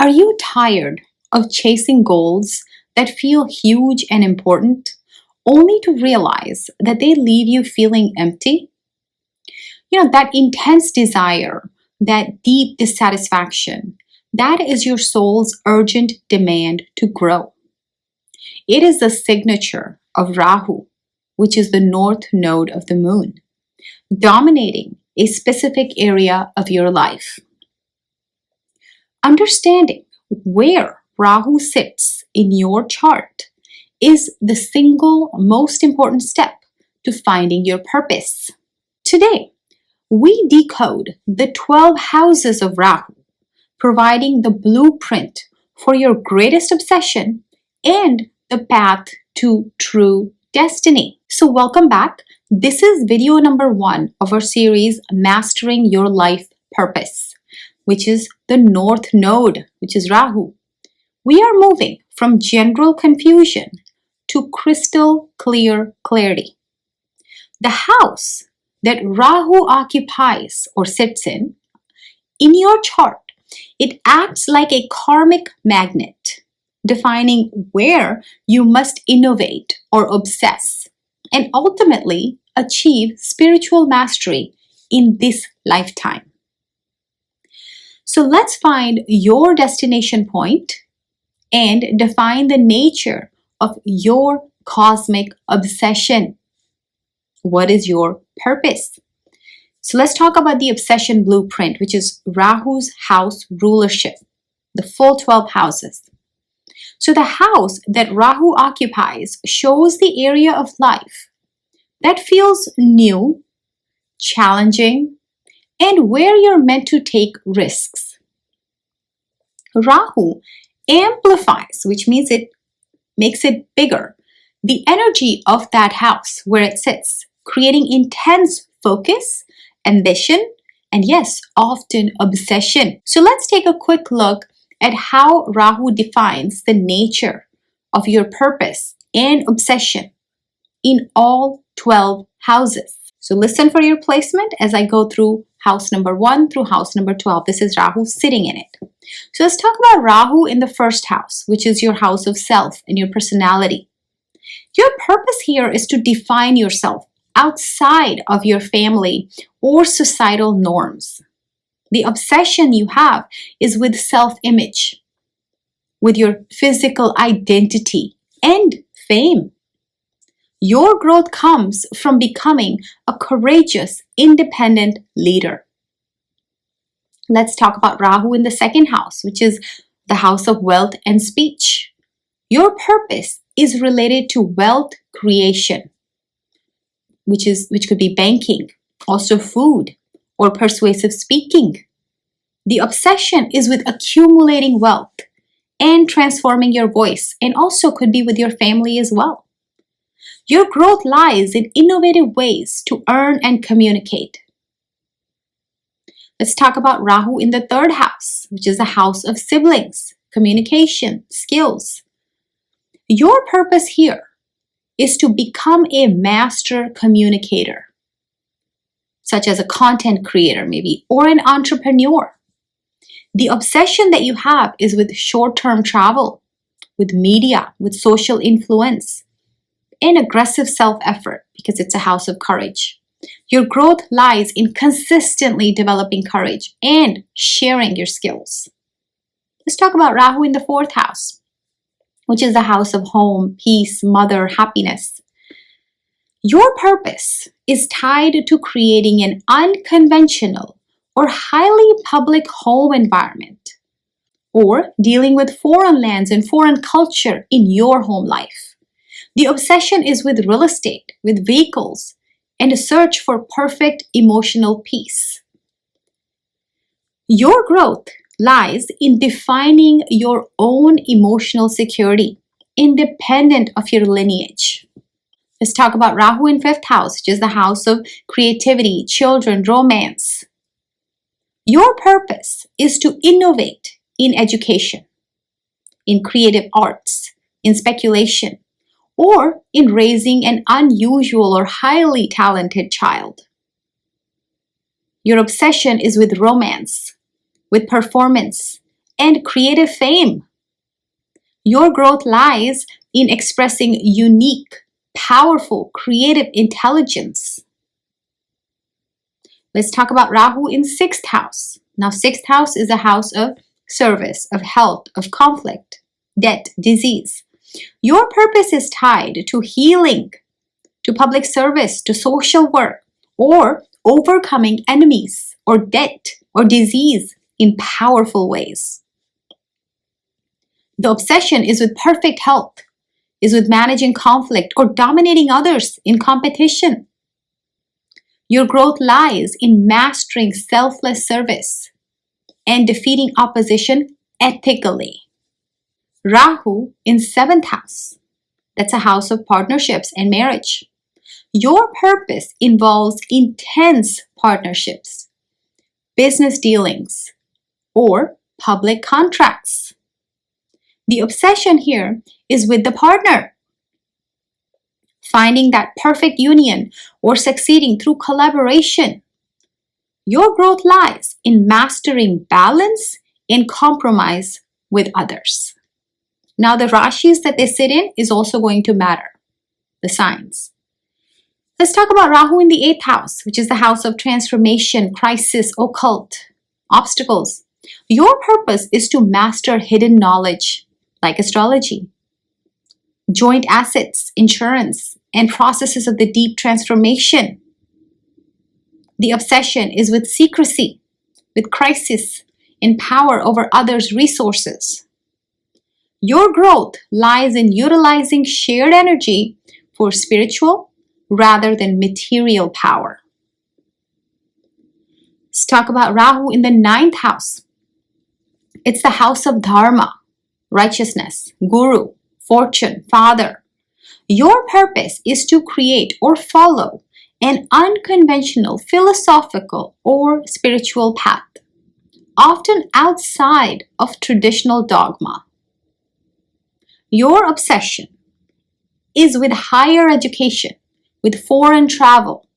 Are you tired of chasing goals that feel huge and important, only to realize that they leave you feeling empty? That intense desire, that deep dissatisfaction, that is your soul's urgent demand to grow. It is the signature of Rahu, which is the north node of the moon, dominating a specific area of your life. Understanding where Rahu sits in your chart is the single most important step to finding your purpose. Today, we decode the 12 houses of Rahu, providing the blueprint for your greatest obsession and the path to true destiny. So welcome back. This is video number 1 of our series, Mastering Your Life Purpose, which is the North Node, which is Rahu. We are moving from general confusion to crystal clear clarity. The house that Rahu occupies or sits in your chart, it acts like a karmic magnet, defining where you must innovate or obsess and ultimately achieve spiritual mastery in this lifetime. So let's find your destination point and define the nature of your cosmic obsession. What is your purpose? So let's talk about the obsession blueprint, which is Rahu's house rulership, the full 12 houses. So the house that Rahu occupies shows the area of life that feels new, challenging, and where you're meant to take risks. Rahu amplifies, which means it makes it bigger, the energy of that house where it sits, creating intense focus, ambition, and yes, often obsession. So let's take a quick look at how Rahu defines the nature of your purpose and obsession in all 12 houses. So listen for your placement as I go through house number 1 through house number 12. This is Rahu sitting in it. So let's talk about Rahu in the first house, which is your house of self and your personality. Your purpose here is to define yourself outside of your family or societal norms. The obsession you have is with self-image, with your physical identity and fame. Your growth comes from becoming a courageous, independent leader. Let's talk about Rahu in the second house, which is the house of wealth and speech. Your purpose is related to wealth creation, which could be banking, also food, or persuasive speaking. The obsession is with accumulating wealth and transforming your voice, and also could be with your family as well. Your growth lies in innovative ways to earn and communicate. Let's talk about Rahu in the third house, which is the house of siblings, communication, skills. Your purpose here is to become a master communicator, such as a content creator maybe, or an entrepreneur. The obsession that you have is with short-term travel, with media, with social influence, and aggressive self-effort because it's a house of courage. Your growth lies in consistently developing courage and sharing your skills. Let's talk about Rahu in the fourth house, which is the house of home, peace, mother, happiness. Your purpose is tied to creating an unconventional or highly public home environment, or dealing with foreign lands and foreign culture in your home life. The obsession is with real estate, with vehicles, and a search for perfect emotional peace. Your growth lies in defining your own emotional security, independent of your lineage. Let's talk about Rahu in fifth house, which is the house of creativity, children, romance. Your purpose is to innovate in education, in creative arts, in speculation, or in raising an unusual or highly talented child. Your obsession is with romance, with performance, and creative fame. Your growth lies in expressing unique, powerful, creative intelligence. Let's talk about Rahu in 6th house. Now, 6th house is a house of service, of health, of conflict, debt, disease. Your purpose is tied to healing, to public service, to social work, or overcoming enemies, or debt, or disease in powerful ways. The obsession is with perfect health, is with managing conflict or dominating others in competition. Your growth lies in mastering selfless service and defeating opposition ethically. Rahu in 7th house, that's a house of partnerships and marriage. Your purpose involves intense partnerships, business dealings, or public contracts. The obsession here is with the partner, finding that perfect union or succeeding through collaboration. Your growth lies in mastering balance and compromise with others. Now, the rashis that they sit in is also going to matter, the signs. Let's talk about Rahu in the 8th house, which is the house of transformation, crisis, occult, obstacles. Your purpose is to master hidden knowledge, like astrology, joint assets, insurance, and processes of the deep transformation. The obsession is with secrecy, with crisis, and power over others' resources. Your growth lies in utilizing shared energy for spiritual rather than material power. Let's talk about Rahu in the 9th house. It's the house of dharma, righteousness, guru, fortune, father. Your purpose is to create or follow an unconventional philosophical or spiritual path, often outside of traditional dogma. Your obsession is with higher education, with foreign travel,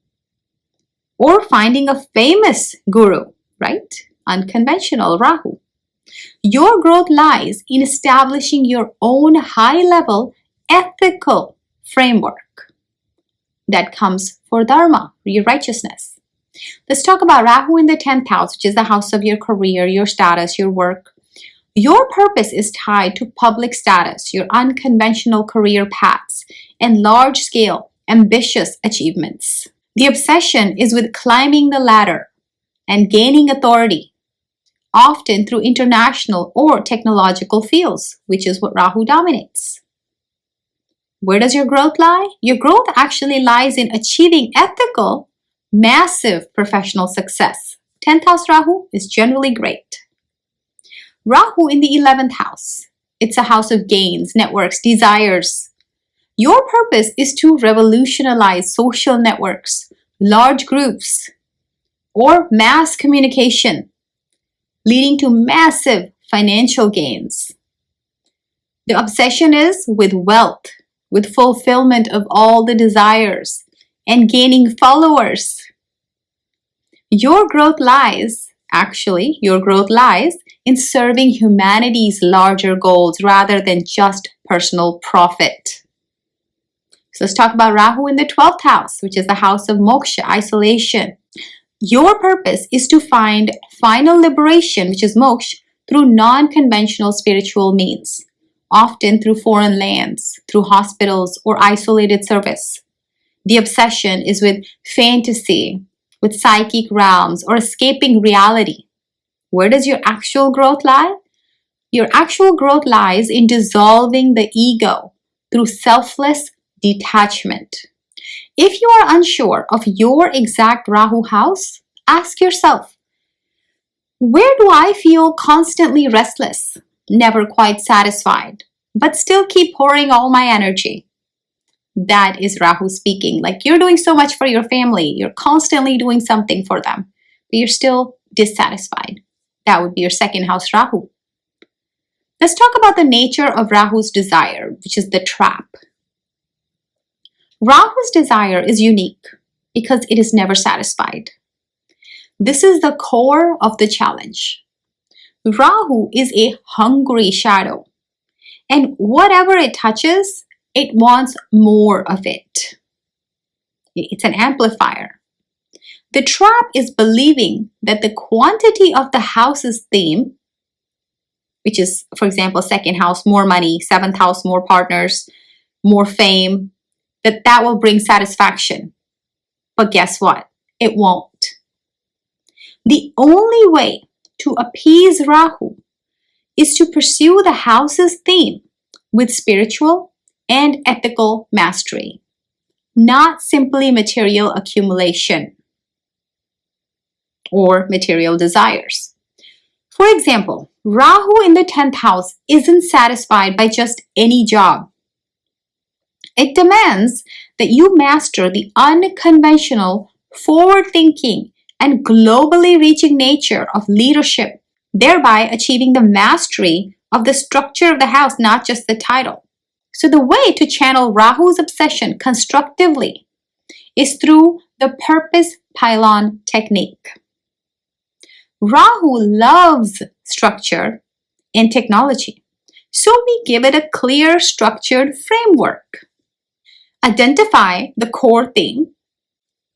or finding a famous guru, right? Unconventional Rahu. Your growth lies in establishing your own high-level ethical framework that comes for dharma, your righteousness. Let's talk about Rahu in the 10th house, which is the house of your career, your status, your work. Your purpose is tied to public status, your unconventional career paths, and large-scale, ambitious achievements. The obsession is with climbing the ladder and gaining authority, often through international or technological fields, which is what Rahu dominates. Where does your growth lie? Your growth actually lies in achieving ethical, massive professional success. 10th house Rahu is generally great. Rahu in the 11th house. It's a house of gains, networks, desires. Your purpose is to revolutionize social networks, large groups, or mass communication, leading to massive financial gains. The obsession is with wealth, with fulfillment of all the desires, and gaining followers. Your growth lies in serving humanity's larger goals rather than just personal profit. So let's talk about Rahu in the 12th house, which is the house of moksha, isolation. Your purpose is to find final liberation, which is moksha, through non-conventional spiritual means, often through foreign lands, through hospitals, or isolated service. The obsession is with fantasy, with psychic realms, or escaping reality. Where does your actual growth lie? Your actual growth lies in dissolving the ego through selfless detachment. If you are unsure of your exact Rahu house, ask yourself, where do I feel constantly restless, never quite satisfied, but still keep pouring all my energy? That is Rahu speaking. Like, you're doing so much for your family, you're constantly doing something for them, but you're still dissatisfied. That would be your 2nd house Rahu. Let's talk about the nature of Rahu's desire, which is the trap. Rahu's desire is unique because it is never satisfied. This is the core of the challenge. Rahu is a hungry shadow, and whatever it touches, it wants more of it. It's an amplifier. The trap is believing that the quantity of the house's theme, which is, for example, second house, more money, seventh house, more partners, more fame, that will bring satisfaction. But guess what? It won't. The only way to appease Rahu is to pursue the house's theme with spiritual and ethical mastery, not simply material accumulation or material desires. For example, Rahu in the 10th house isn't satisfied by just any job. It demands that you master the unconventional, forward-thinking, and globally reaching nature of leadership, thereby achieving the mastery of the structure of the house, not just the title. So the way to channel Rahu's obsession constructively is through the purpose pylon technique. Rahu loves structure and technology, so we give it a clear, structured framework. Identify the core theme.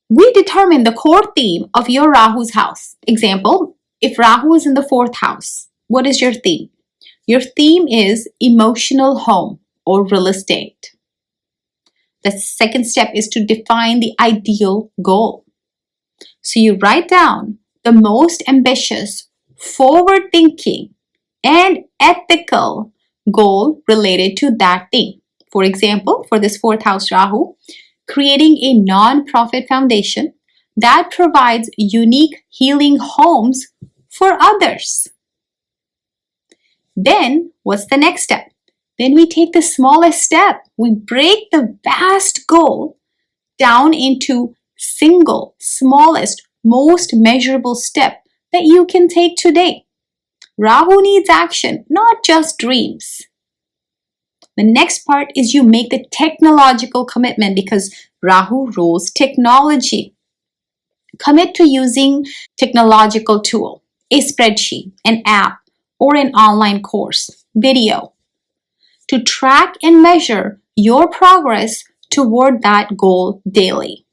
We determine the core theme of your Rahu's house. Example, if Rahu is in the 4th house, what is your theme? Your theme is emotional home or real estate. The second step is to define the ideal goal. So you write down the most ambitious, forward-thinking, and ethical goal related to that theme. For example, for this 4th house Rahu, creating a non-profit foundation that provides unique healing homes for others. Then, what's the next step? Then we take the smallest step. We break the vast goal down into single, smallest, most measurable step that you can take today. Rahu needs action, not just dreams. The next part is you make the technological commitment because Rahu rules technology. Commit to using technological tool, a spreadsheet, an app, or an online course, video, to track and measure your progress toward that goal daily.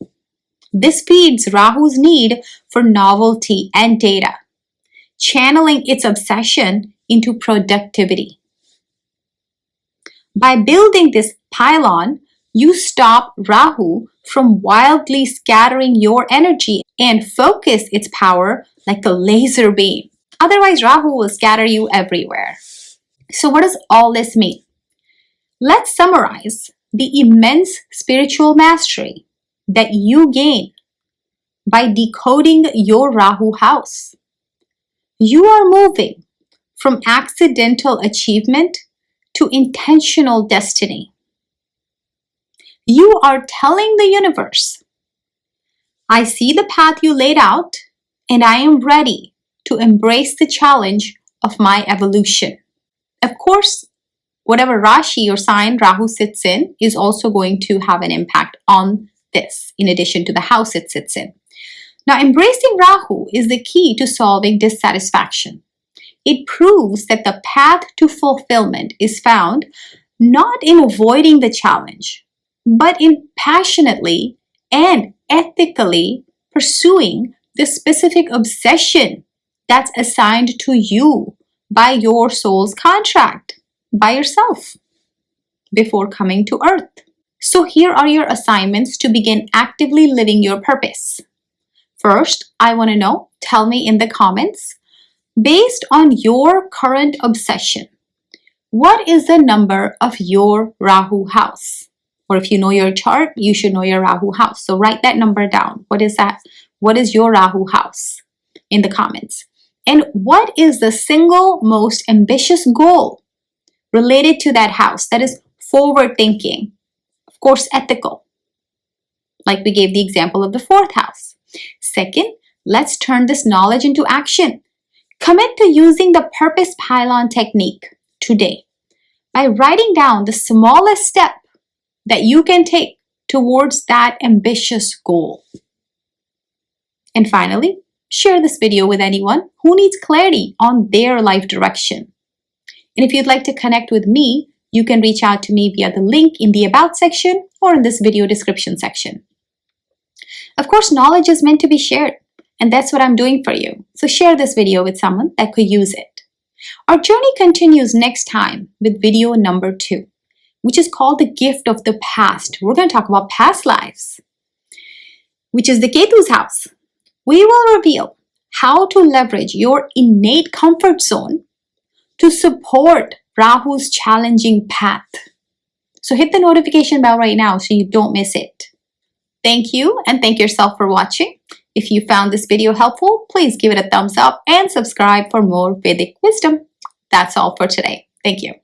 This feeds Rahu's need for novelty and data, channeling its obsession into productivity. By building this pylon, you stop Rahu from wildly scattering your energy and focus its power like a laser beam. Otherwise, Rahu will scatter you everywhere. So what does all this mean? Let's summarize the immense spiritual mastery that you gain by decoding your Rahu house. You are moving from accidental achievement to intentional destiny. You are telling the universe, I see the path you laid out and I am ready to embrace the challenge of my evolution. Of course, whatever Rashi or sign Rahu sits in is also going to have an impact on this, in addition to the house it sits in. Now, embracing Rahu is the key to solving dissatisfaction. It proves that the path to fulfillment is found not in avoiding the challenge, but in passionately and ethically pursuing the specific obsession that's assigned to you by your soul's contract, by yourself, before coming to Earth. So here are your assignments to begin actively living your purpose. First, I want to know, tell me in the comments, based on your current obsession, what is the number of your Rahu house? Or if you know your chart, you should know your Rahu house. So write that number down. What is that? What is your Rahu house? In the comments. And what is the single most ambitious goal related to that house that is forward thinking? Of course, ethical. Like we gave the example of the 4th house. Second, let's turn this knowledge into action. Commit to using the purpose pylon technique today by writing down the smallest step that you can take towards that ambitious goal. And finally, share this video with anyone who needs clarity on their life direction. And if you'd like to connect with me, you can reach out to me via the link in the About section or in this video description section. Of course, knowledge is meant to be shared, and that's what I'm doing for you. So share this video with someone that could use it. Our journey continues next time with video number 2, which is called The Gift of the Past. We're going to talk about past lives, which is the Ketu's house. We will reveal how to leverage your innate comfort zone to support Rahu's challenging path. So hit the notification bell right now so you don't miss it. Thank you, and thank yourself for watching. If you found this video helpful, please give it a thumbs up and subscribe for more Vedic wisdom. That's all for today. Thank you.